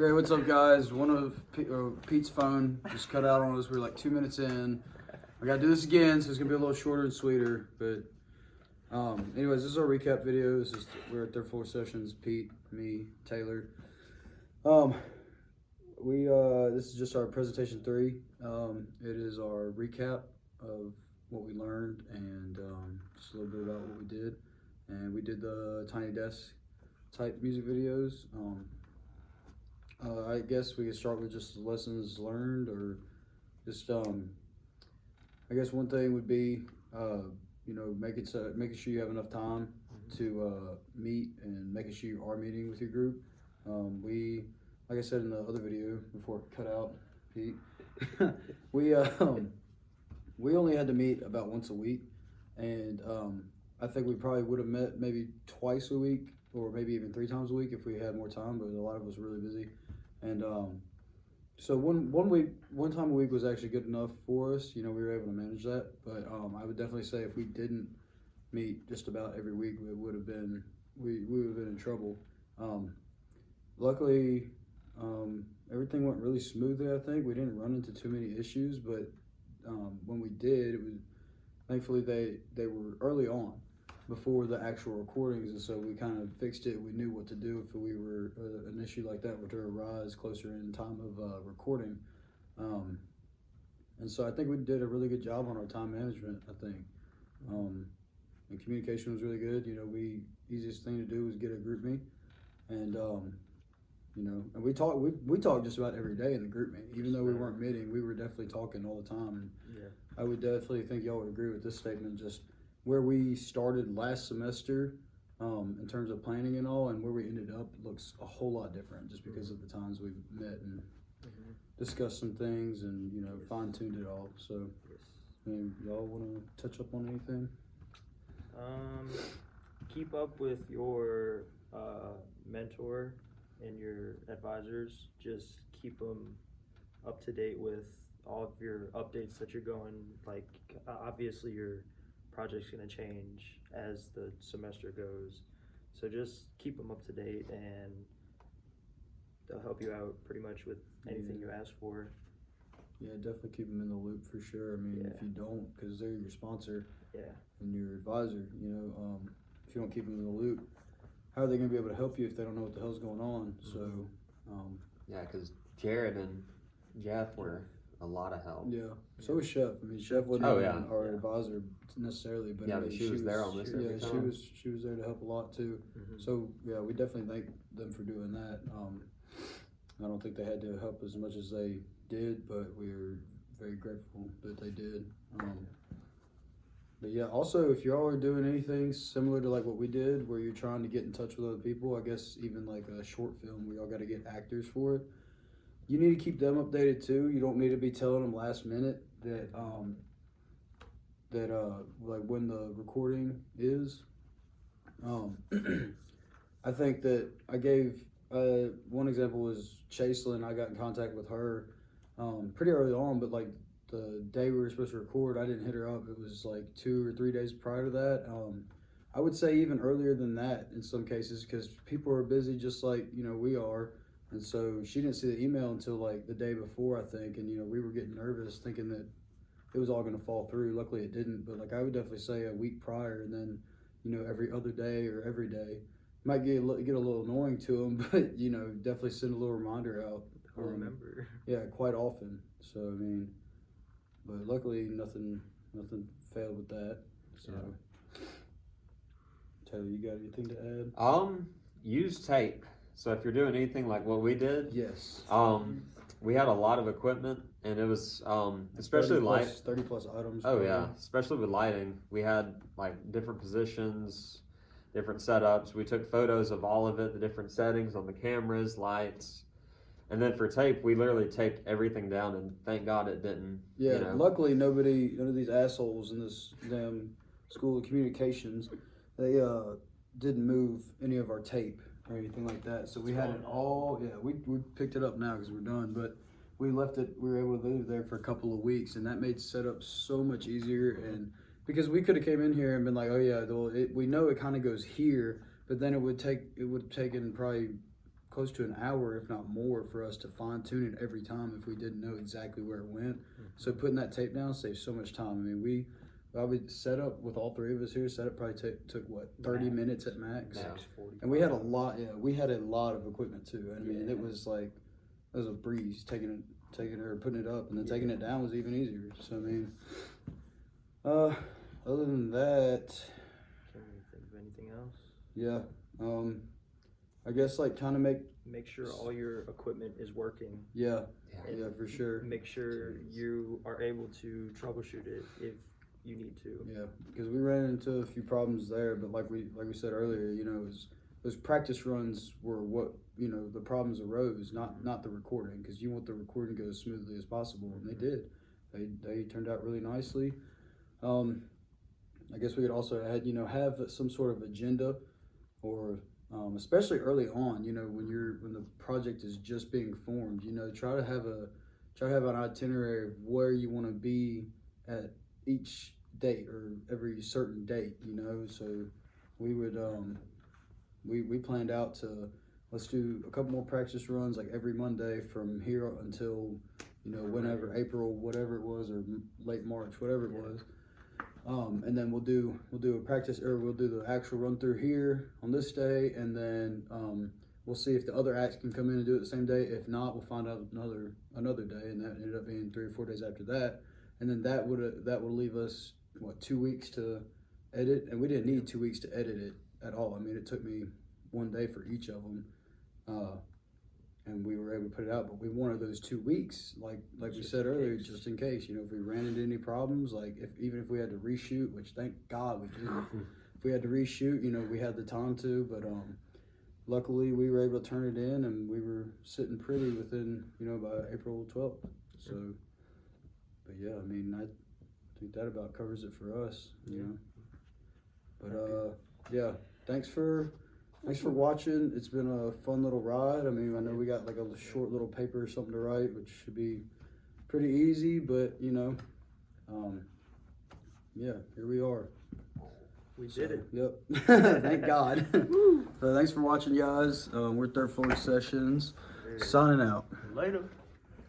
Okay, what's up, guys? One of Pete's phone just cut out on us. We're like 2 minutes in. I gotta do this again, so it's gonna be a little shorter and sweeter. But, anyways, this is our recap video. We're at their 4 sessions. Pete, me, Taylor. This is just our presentation 3. It is our recap of what we learned and just a little bit about what we did. And we did the Tiny Desk type music videos. I guess we could start with just lessons learned, or just I guess one thing would be making sure you have enough time to meet, and making sure you are meeting with your group. Like I said in the other video before it cut out, Pete, we only had to meet about once a week, and I think we probably would have met maybe twice a week, or maybe even 3 times a week if we had more time, but a lot of us were really busy. And so one time a week was actually good enough for us. We were able to manage that. But I would definitely say if we didn't meet just about every week, we would have been in trouble. Luckily, everything went really smoothly. I think we didn't run into too many issues, but when we did, it was thankfully they were early on, before the actual recordings, and so we kind of fixed it. We knew what to do if we were an issue like that were to arise closer in time of recording. And so I think we did a really good job on our time management, I think. And communication was really good. Easiest thing to do was get a group meet, and and we talked just about every day in the group meet. Even though we weren't meeting, we were definitely talking all the time. And yeah, I would definitely think y'all would agree with this statement. Just where we started last semester in terms of planning and all, and where we ended up looks a whole lot different, just because of the times we've met and discussed some things and fine-tuned it all. So y'all want to touch up on anything? Keep up with your mentor and your advisors. Just keep them up to date with all of your updates that you're going. Like, obviously your project's going to change as the semester goes, so just keep them up to date, and they'll help you out pretty much with anything you ask for. Yeah, definitely keep them in the loop for sure. I mean, if you don't, because they're your sponsor and your advisor, if you don't keep them in the loop, how are they going to be able to help you if they don't know what the hell's going on? So yeah, because Jared and Jeff were a lot of help. Yeah, so was Chef. I mean, Chef wasn't our advisor necessarily, but but she was there almost every time. She was there to help a lot too. So yeah, we definitely thank them for doing that. I don't think they had to help as much as they did, but we're very grateful that they did. But yeah, also if y'all are doing anything similar to like what we did, where you're trying to get in touch with other people, I guess even like a short film where y'all got to get actors for it, you need to keep them updated too. You don't need to be telling them last minute that like when the recording is. I think that I gave one example was Chaselyn. I got in contact with her pretty early on, but like the day we were supposed to record, I didn't hit her up. It was like 2 or 3 days prior to that. I would say even earlier than that in some cases, because people are busy just like we are. And so she didn't see the email until like the day before, I think. And, we were getting nervous thinking that it was all going to fall through. Luckily it didn't. But like I would definitely say a week prior, and then, every other day or every day. Might get a little annoying to them, but, definitely send a little reminder out. I'll remember. Yeah, quite often. So, I mean, but luckily nothing failed with that. So, Taylor, you got anything to add? Use tape. So if you're doing anything like what we did, yes. We had a lot of equipment, and it was especially 30 plus items. Oh yeah, especially with lighting. We had like different positions, different setups. We took photos of all of it, the different settings on the cameras, lights. And then for tape, we literally taped everything down, and thank God it didn't. Yeah, luckily none of these assholes in this damn school of communications, they didn't move any of our tape or anything like that. So we had it all. Yeah, we picked it up now because we're done, but we left it. We were able to leave it there for a couple of weeks, and that made setup so much easier. And because we could have came in here and been like, oh yeah, well, we know it kind of goes here, but then it would taken probably close to an hour, if not more, for us to fine tune it every time if we didn't know exactly where it went. So putting that tape down saves so much time. I mean, we set up with all three of us here. Setup probably took what 30 minutes at max. Max 45. And we had a lot. Yeah, we had a lot of equipment too. I mean, it was like it was a breeze taking it or putting it up, and then taking it down was even easier. So I mean, other than that, Can't really think of anything else. yeah. I guess like kind of Make sure all your equipment is working. yeah, And yeah, for sure. Make sure you are able to troubleshoot it if you need to. Yeah, because we ran into a few problems there, but like we said earlier, you know, those practice runs were what, you know, the problems arose, not the recording, because you want the recording to go as smoothly as possible, and they did. They turned out really nicely. I guess we could also have some sort of agenda, or especially early on, you know, when the project is just being formed, you know, try to have an itinerary of where you want to be at each date or every certain date, you know. So we would we planned out to let's do a couple more practice runs like every Monday from here until, you know, whenever April, whatever it was, or late March, whatever it was. And then we'll do a practice, or we'll do the actual run through here on this day, and then we'll see if the other acts can come in and do it the same day. If not, we'll find out another day, and that ended up being 3 or 4 days after that. And then that would leave us 2 weeks to edit, and we didn't need 2 weeks to edit it at all. I mean, it took me 1 day for each of them, and we were able to put it out. But we wanted those 2 weeks, like we said earlier, just in case, you know, if we ran into any problems, like even if we had to reshoot, which thank God we didn't. If we had to reshoot, you know, we had the time to. But luckily we were able to turn it in, and we were sitting pretty within, you know, by April 12th. So, but yeah, I mean, I think that about covers it for us, you know. But yeah, thanks for watching. It's been a fun little ride. I mean, I know we got like a short little paper or something to write, which should be pretty easy, but you know, yeah, here we are. We did it. Yep. Thank God. So thanks for watching, guys. We're Third Floor Sessions. Signing out. Later.